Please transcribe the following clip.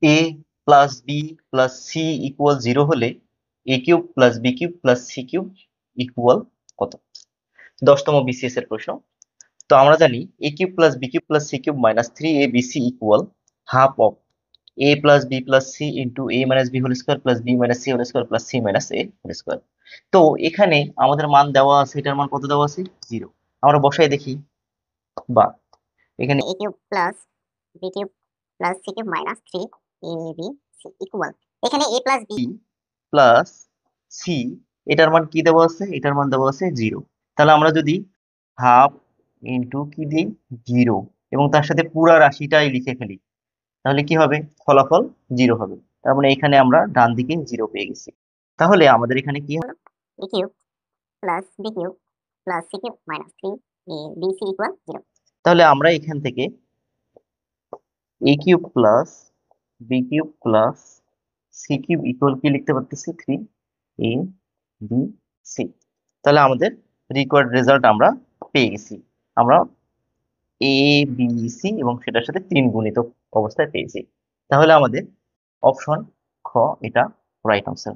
এ plus B plus C equal 0 হলে A cube plus B cube plus C cube equal কত? 10তম BCS এর প্রশ্ন। তো আমরা জানি A cube plus B cube plus C cube minus 3abc equal half of a plus B plus C into a minus B whole square plus B minus C whole square plus C minus A whole square. তো এখানে আমাদের মান দেওয়া আছে, এটার মান কত দেওয়া আছে? 0। আমরা বসাই দেখি। বা এখানে a cube plus b cube plus c cube minus 3abc equal, এখানে a plus b plus c, এটার মান কি দেওয়া আছে? এটার মান দেওয়া আছে 0। তাহলে আমরা যদি হাফ ইন্টু কি দিই 0 এবং তার সাথে পুরা রাশিটাই লিখে ফেলি, তাহলে কি হবে? ফলাফল 0 হবে। তার মানে এখানে আমরা ডান দিকে 0 পেয়ে গেছি। তাহলে আমাদের এখানে কি a cube plus b cube plus c cube minus 3abc equal 0। তাহলে আমরা এখান থেকে a cube plus b cube plus c cube equal কি লিখতে পারতেছি? 3abc। তাহলে আমাদের রিকোয়ার্ড রেজাল্ট আমরা পেয়ে গেছি। আমরা এ বি সি এবং সেটার সাথে 3 গুণিত অবস্থায় পেয়েছি। তাহলে আমাদের অপশন খ এটা রাইট আনসার।